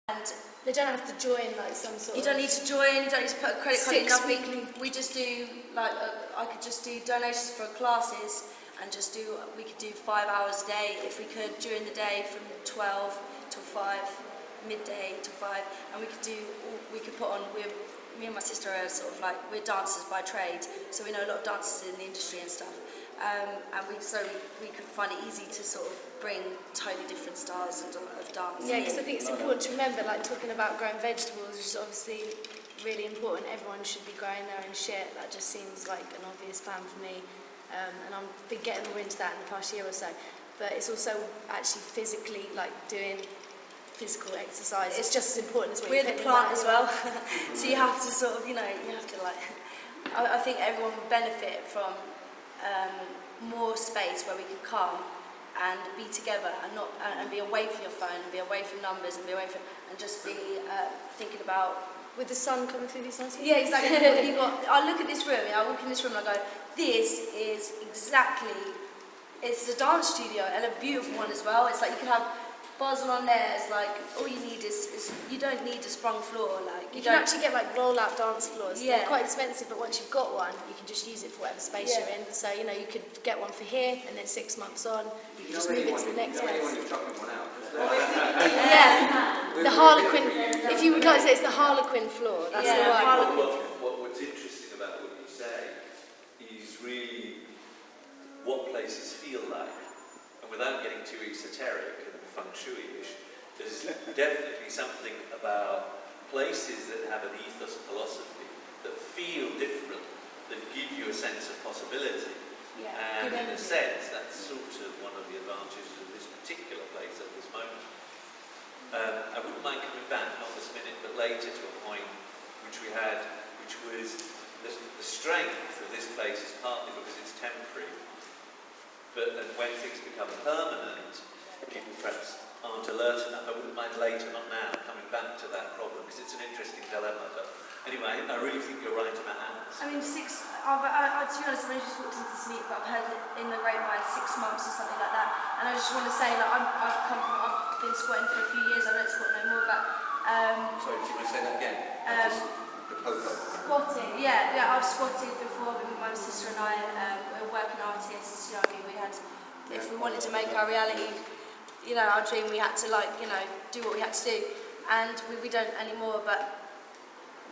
And they don't have to join like some sort of... You don't need to join, you don't need to put a credit card in, nothing. Weekly. We just do, like, I could just do donations for classes and we could do 5 hours a day if we could during the day from 12 till 5, midday to 5, and we could put on, me and my sister are sort of like, we're dancers by trade, so we know a lot of dancers in the industry and stuff. So we could find it easy to sort of bring totally different styles of dance. Yeah, because I think it's important to remember, like talking about growing vegetables, which is obviously really important. Everyone should be growing their own shit. That just seems like an obvious plan for me. And I've been getting more into that in the past year or so. But it's also actually physically, like doing physical exercise. It's just as important as what we're the plant as well. So you have to sort of, you have to like... I think everyone would benefit from more space where we could come and be together and be away from your phone and be away from numbers and be away from and just be thinking about with the sun coming through these nice. Yeah, exactly. I look at this room, I walk in this room and I go, this is exactly, it's a dance studio and a beautiful one as well. It's like you can have Basel on there. It's like all you need is you don't need a sprung floor. Like you can actually get like roll-out dance floors. Yeah. They're quite expensive, but once you've got one, you can just use it for whatever space you're in. So you could get one for here, and then 6 months on, you can just move it to the next place. Yeah, the Harlequin. If you would like to say, it's the Harlequin floor. That's the one. What's interesting about what you say is really what places feel like, and without getting too esoteric and feng shui-ish, there's definitely something about places that have an ethos, a philosophy, that feel different, that give you a sense of possibility. Yeah, and in a sense, that's sort of one of the advantages of this particular place at this moment. I wouldn't mind coming back, not this minute, but later to a point which we had, which was the strength of this place is partly because it's temporary, but when things become permanent, people perhaps aren't alert enough. I wouldn't mind later, not now, coming back to that problem, because it's an interesting dilemma. But anyway, I really think you're right about ants. I mean, to be honest, I've only just walked into this meet, but I've heard it in the grapevine 6 months or something like that. And I just want to say, like, I've been squatting for a few years. I don't squat no more, but sorry, do you want to say that again? Squatting, yeah, I've squatted before with my sister and I. We're working artists. You know what I mean? If we wanted to make our reality, our dream, we had to do what we had to do, and we don't anymore. But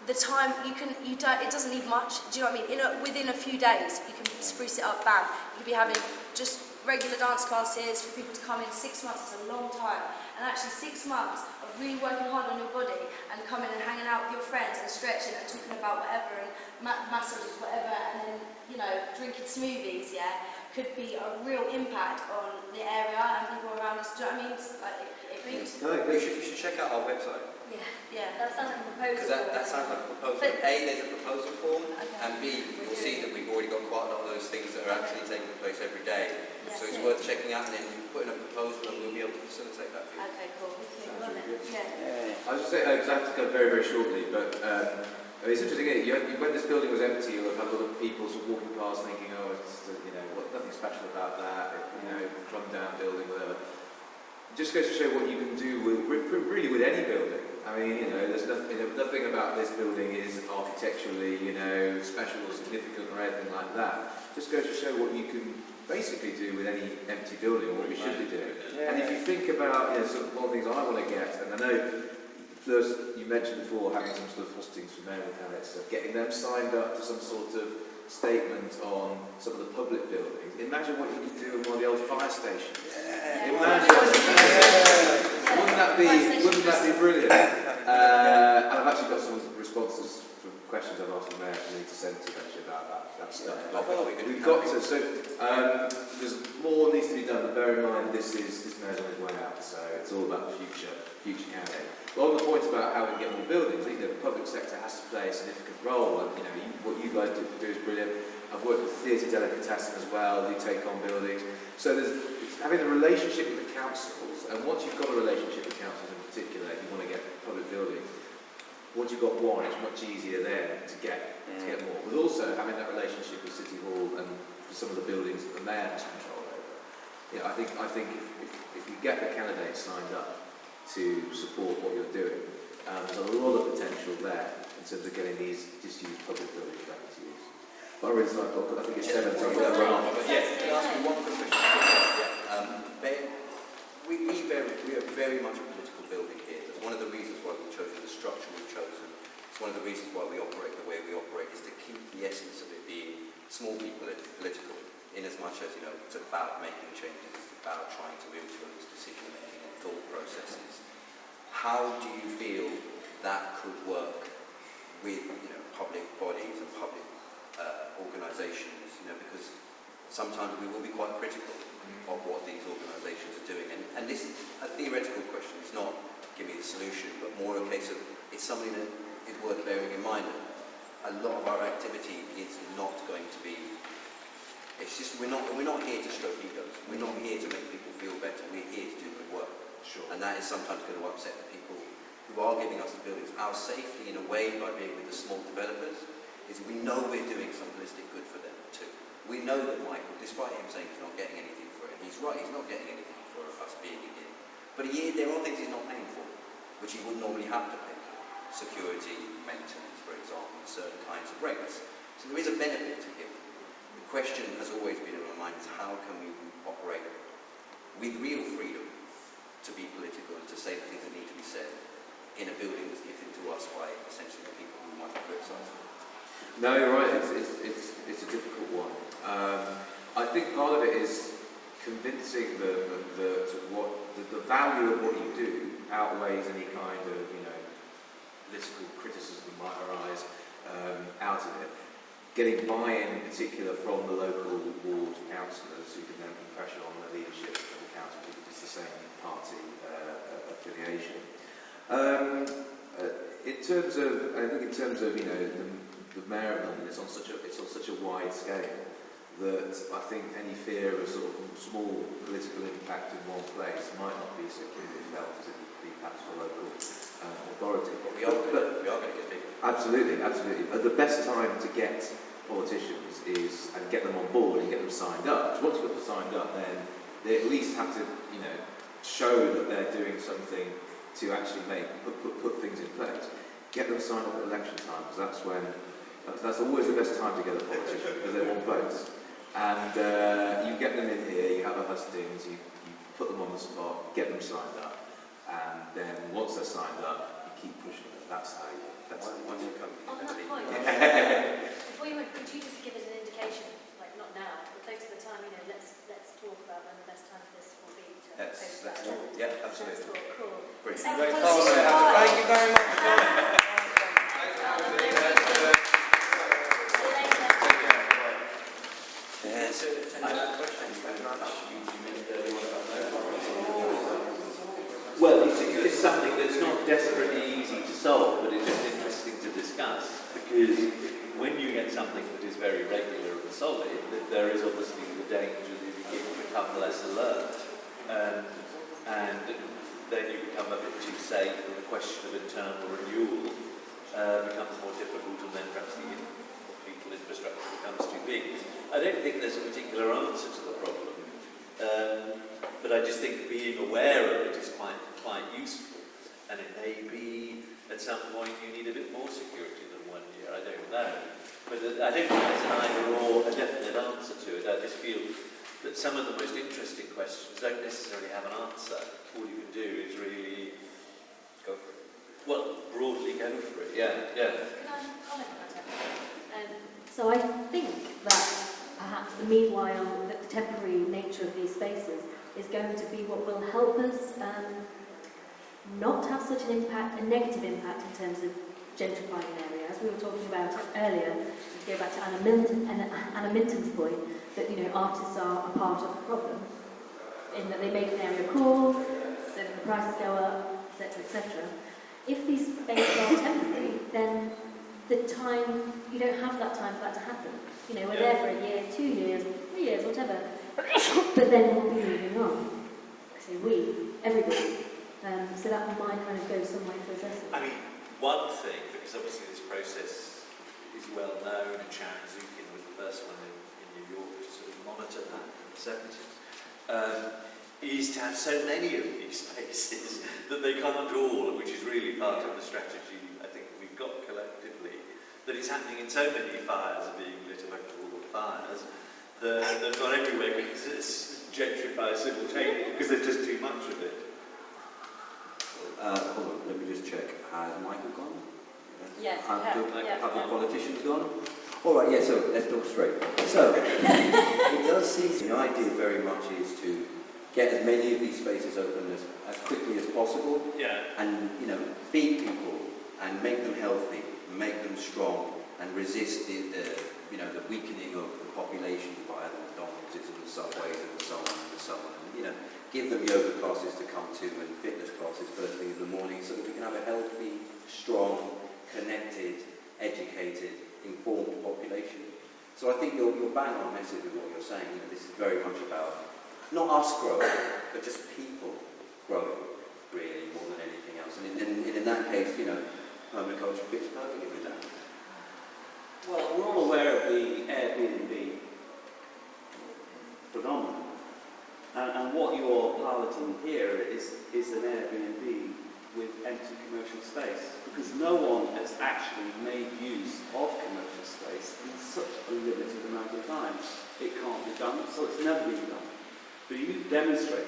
the time it doesn't need much. Do you know what I mean? Within a few days, you can spruce it up. Bam! You could be having just regular dance classes for people to come in. 6 months is a long time, and actually 6 months of really working hard on your body and coming and hanging out with your friends and stretching and talking about whatever and massages, whatever, and then drinking smoothies. Yeah. Could be a real impact on the area and people around us. Do you know what I mean? It's like You should check out our website. Yeah. That sounds like a proposal. Because that sounds like a proposal. A, there's a proposal form, and B, you'll see that we've already got quite a lot of those things that are actually taking place every day. Yeah. So it's worth checking out, and then you put in a proposal, and we'll be able to facilitate that for you. Okay, cool. I was just saying, I have to go very, very shortly, but it's interesting. When this building was empty, you'll have had a lot of people sort of walking past thinking, oh, it's nothing special about that, run down building, whatever. It just goes to show what you can do really with any building. I mean, there's nothing about this building is architecturally, special or significant or anything like that. Just goes to show what you can basically do with any empty building, or what we should be doing. And if you think about, sort of one of the things I want to get, and I know first you mentioned before having some sort of hustings from Mary Pallets, getting them signed up to some sort of statement on some of the public buildings. Imagine what you could do in one of the old fire stations. Imagine. Wouldn't that be brilliant? And I've actually got some responses from questions I've asked the Mayor for me to send to you actually about that stuff. We've got to. So there's more needs to be done, but bear in mind this Mayor's on his way out, so it's all about the future campaign. But on the point about how we can get more buildings, the public sector has to play a significant role. And, what you guys do is brilliant. I've worked with Theatre Delicatessen as well. They take on buildings. So there's having a relationship with the councils, and once you've got a relationship with councils in particular, if you want to get public buildings, once you've got one, it's much easier then to get more. But also having that relationship with City Hall and for some of the buildings that the Mayor has control over. I think if you get the candidates signed up to support what you're doing, in terms of getting these disused public buildings back into use. But I really like, I think it's 7 Sorry, times. yes, can I ask you one quick question? We are very much a political building here. That's one of the reasons why we've chosen the structure we've chosen. It's one of the reasons why we operate the way we operate, is to keep the essence of it being small p political, in as much as, you know, it's about making changes, it's about trying to influence decision making and thought processes. How do you feel that could work with, you know, public bodies and public organisations? You know, because sometimes we will be quite critical of what these organisations are doing, and this is a theoretical question. It's not give me the solution, but more a case of it's something that is worth bearing in mind. A lot of our activity is not going to be. It's just we're not here to stroke egos. We're not here to make people feel better. We're here to do good work. Sure. And that is sometimes going to upset the people who are giving us the buildings. Our safety, in a way, by being with the small developers, is we know we're doing some holistic good for them too. We know that Michael, despite him saying he's not getting anything for it, he's right. He's not getting anything for us being in here. But there are things he's not paying for, which he would normally have to pay for. Security, maintenance, for example, certain kinds of rates. So there is a benefit to him. The question has always been in my mind is how can we operate with real freedom to be political and to say the things that need to be said in a building that's given to us by essentially the people who might be criticised. No, you're right. It's a difficult one. I think part of it is convincing the value of what you do outweighs any kind of, you know, political criticism that might arise out of it. Getting buy-in, in particular, from the local ward councillors who can then put pressure on the leadership of the council because it's the same party affiliation. In terms of, you know, the mayor of London, it's on such a wide scale that I think any fear of a sort of small political impact in one place might not be so keenly felt as it would be perhaps for local authority. But we are going to get bigger. Absolutely. The best time to get politicians is and get them on board and get them signed up. Because once you've got them signed up, then they at least have to, you know, show that they're doing something to actually put things in place. Get them signed up at election time, because that's always the best time to get a politician, because they want votes. And you get them in here, you have a hustings, you put them on the spot, get them signed up, and then once they're signed up, you keep pushing them. That's how you. Once you come. On that point, before you went, could you just give us an indication, like not now, but close to the time, you know, let's talk about when the best time for this will be to Let's post that. talk. Yeah, absolutely. Let's talk. Cool. Brilliant. Thank you. Thank you very much for coming. Well, it's something that's not desperately easy to solve, but it's just interesting to discuss, because when you get something that is very regular and solid, there is obviously the danger that you become less alert, and then you become a bit too safe, and the question of internal renewal becomes more difficult, and then perhaps the people infrastructure becomes too big. I don't think there's a particular answer to the problem, but I just think being aware of it is quite useful, and it may be at some point you need a bit more security than 1 year, I don't know. But I don't think there's an either or a definite answer to it. I just feel that some of the most interesting questions don't necessarily have an answer. All you can do is really Go for it. well, broadly go for it, yeah. Can I comment on that? So I think that perhaps the temporary nature of these spaces is going to be what will help us not have such a negative impact in terms of gentrifying an area. As we were talking about earlier, to go back to Anna Minton's point, that, you know, artists are a part of the problem, in that they make an area cool, so that the prices go up, etc., etc. If these spaces are temporary, then you don't have that time for that to happen. You know, we're there for a year, 2 years, 3 years, whatever. But then we'll be moving on. I say we, everybody. So that might kind of go some way to address it. I mean, one thing, because obviously this process is well known, and Sharon Zukin was the first one in New York to sort of monitor that in the 70s, is to have so many of these spaces that they can't all, which is really part of the strategy I think we've got collectively it's happening in so many fires are being lit, electrical fires, that not everywhere can gentrify simultaneously because there's just too much of it. Hold on, let me just check. Has Michael gone? Yes, Have the politicians gone? All right, yeah, so let's talk straight. So, it does seem the idea very much is to get as many of these spaces open as quickly as possible, and feed people and make them healthy, make them strong, and resist the weakening of the population via the McDonald's and the subways and so on and so on. And, give them yoga classes to come to and fitness classes first thing in the morning, so that we can have a healthy, strong, connected, educated, informed population. So I think you're bang on message with what you're saying. This is very much about not us growing, but just people growing, really, more than anything else. And in that case, permaculture fits perfectly with that. Well, we're all aware of the Airbnb phenomenon. And what you're piloting here is an Airbnb with empty commercial space, because no one has actually made use of commercial space in such a limited amount of time. It can't be done, so it's never been done. But you've demonstrated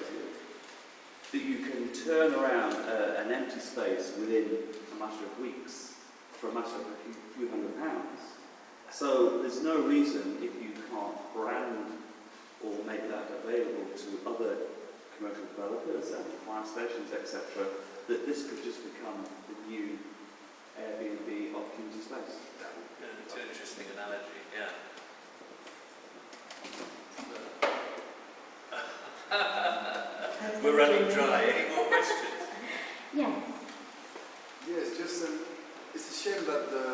that you can turn around an empty space within a matter of weeks for a matter of a few £100. So there's no reason, if you can't brand or make that available to other commercial developers and fire stations, etc., that this could just become the new Airbnb of community space. It's an interesting analogy, yeah. We're running dry. Any more questions? Yes. Yes, just it's a shame that the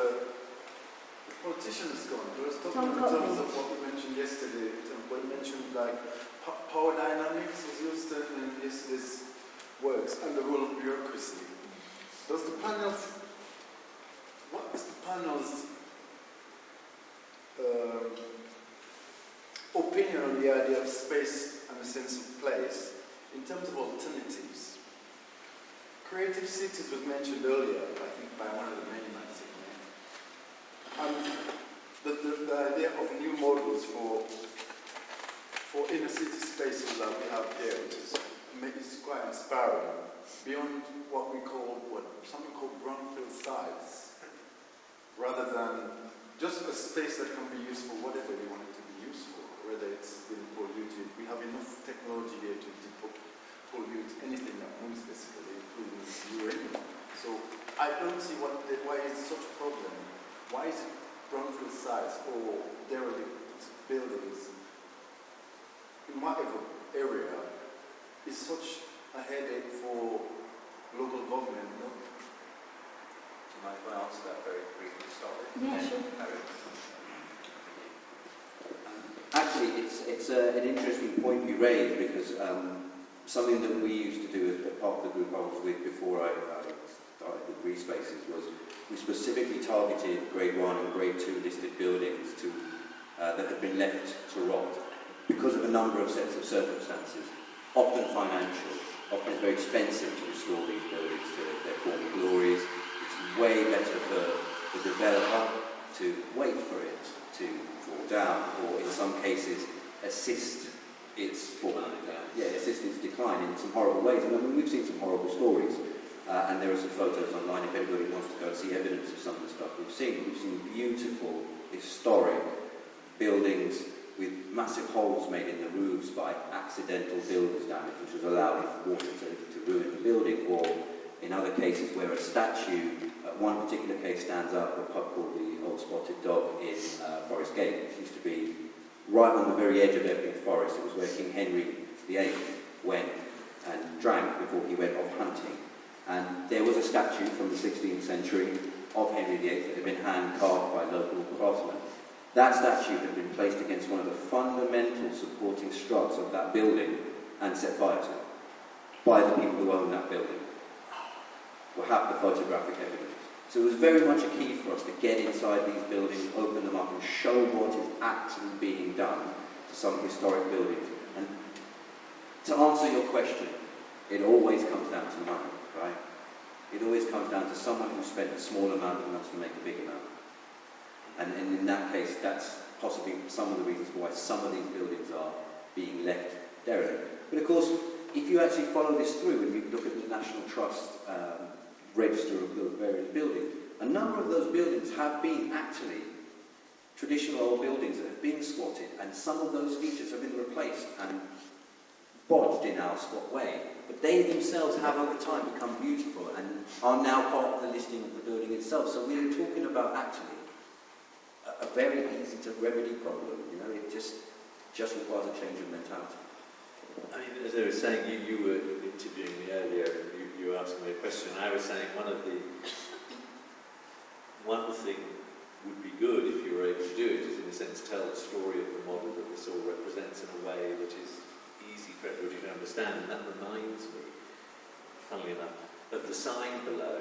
politician is gone. I was talking in terms of what we mentioned yesterday. We mentioned like power dynamics was used in yesterday's works and the role of bureaucracy. What is the panel's opinion on the idea of space and a sense of place in terms of alternatives? Creative cities was mentioned earlier, I think, by one of the many and the idea of new models for inner city spaces that we have here, which is quite inspiring, beyond what something called brownfield sites, rather than just a space that can be used for whatever we want it to be used for, whether it's been polluted. We have enough technology here to pollute anything that moves, basically, including uranium. So I don't see why it's such a problem. Why is it brownfield sites or derelict buildings in whatever area is such a headache for local government? No? Do you mind if I answer that very briefly to start with? Yeah, sure. Actually, it's an interesting point you raised, because something that we used to do as part of the group I was with before I started with Green Spaces was we specifically targeted grade 1 and grade 2 listed buildings that had been left to rot because of a number of sets of circumstances, often financial, often very expensive to restore these buildings to their former glories. It's way better for the developer to wait for it to fall down, or in some cases assist its falling down. Yeah, assist its decline in some horrible ways. And I mean, we've seen some horrible stories. And there are some photos online if anybody wants to go and see evidence of some of the stuff we've seen. We've seen beautiful, historic buildings with massive holes made in the roofs by accidental builder's damage, which has allowed water to ruin the building. Or in other cases where a statue, one particular case stands out, a pub called the Old Spotted Dog in Forest Gate, which used to be right on the very edge of Epping Forest. It was where King Henry VIII went and drank before he went off hunting. And there was a statue from the 16th century of Henry VIII that had been hand-carved by local craftsmen. That statue had been placed against one of the fundamental supporting struts of that building and set fire to by the people who own that building. We'll have the photographic evidence. So it was very much a key for us to get inside these buildings, open them up and show what is actually being done to some historic buildings. And to answer your question, it always comes down to money, right? It always comes down to someone who spent a small amount and wants to make a big amount. And in that case, that's possibly some of the reasons why some of these buildings are being left derelict. But of course, if you actually follow this through and you look at the National Trust register of the various buildings, a number of those buildings have been actually traditional old buildings that have been squatted, and some of those features have been replaced and bodged in our squat way. But they themselves have over time become beautiful and are now part of the listing of the building itself. So we're talking about actually a very easy to remedy problem. You know, it just requires a change of mentality. I mean, as I was saying, you were interviewing me earlier, you were asking me a question, and I was saying one thing would be good if you were able to do it is, in a sense, tell the story of the model that this all represents in a way that is easy for everybody to understand. And that reminds me, funnily enough, of the sign below.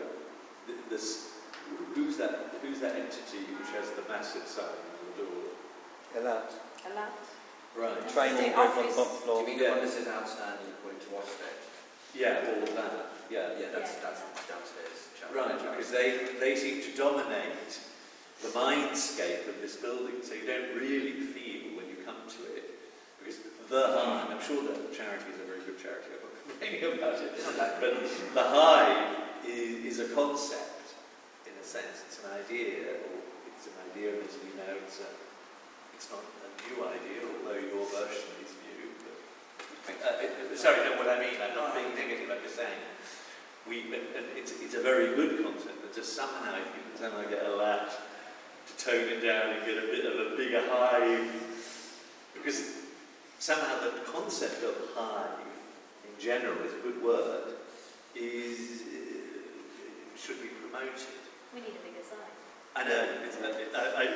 Who's that entity which has the massive sign on the door? A lot. Right. Training group on the top floor. Do you mean the one that says outstanding according to Ofsted? Yeah, all of that. Yeah. Yeah, that's downstairs. Right, because they seem to dominate the mindscape of this building, so you don't really feel when you come to it, because the Hive, I'm sure that charity is a very good charity, I'm not complaining about it, but the Hive is a concept, in a sense. It's an idea, and as we know, it's not a new idea, although your version is new. But, sorry, no, what I mean, I'm not being negative, I'm just saying, it's a very good concept, but just somehow, if you can somehow get a lad to tone it down and get a bit of a bigger Hive, because somehow the concept of Hive, in general, is a good word, should be promoted. We need a bigger sign. I know,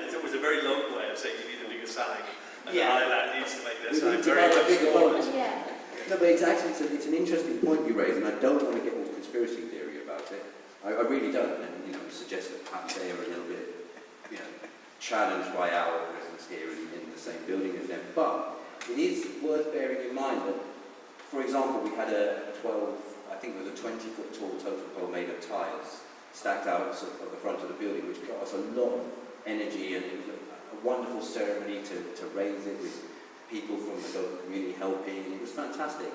it was a very long way of saying you need a bigger sign, and Yeah. the Highland needs to make their We sign need to very have a much bigger smaller. boat. Yeah. No, but it's an interesting point you raise, and I don't want to get all conspiracy theory about it. I really don't, and suggest that perhaps they are a little bit, challenged by our presence here in the same building as them. But it is worth bearing in mind that, for example, we had a 20-foot tall totem pole made of tiles stacked out of the front of the building, which got us a lot of energy, and it was a wonderful ceremony to raise it with people from the local community helping, and it was fantastic.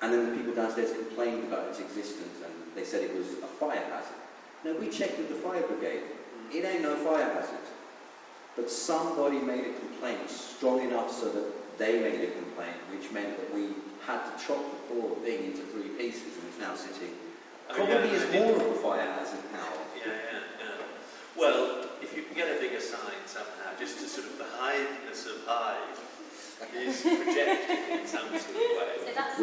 And then the people downstairs complained about its existence, and they said it was a fire hazard. Now, we checked with the fire brigade. It ain't no fire hazard. But somebody made a complaint strong enough so that they made a complaint, which meant that we had to chop the poor thing into 3 pieces, and it's now sitting. Probably is more of a fire hazard now. Yeah. Well, if you can get a bigger sign somehow, just to sort of the hiveness of Hive is projected in some sort of way. So that's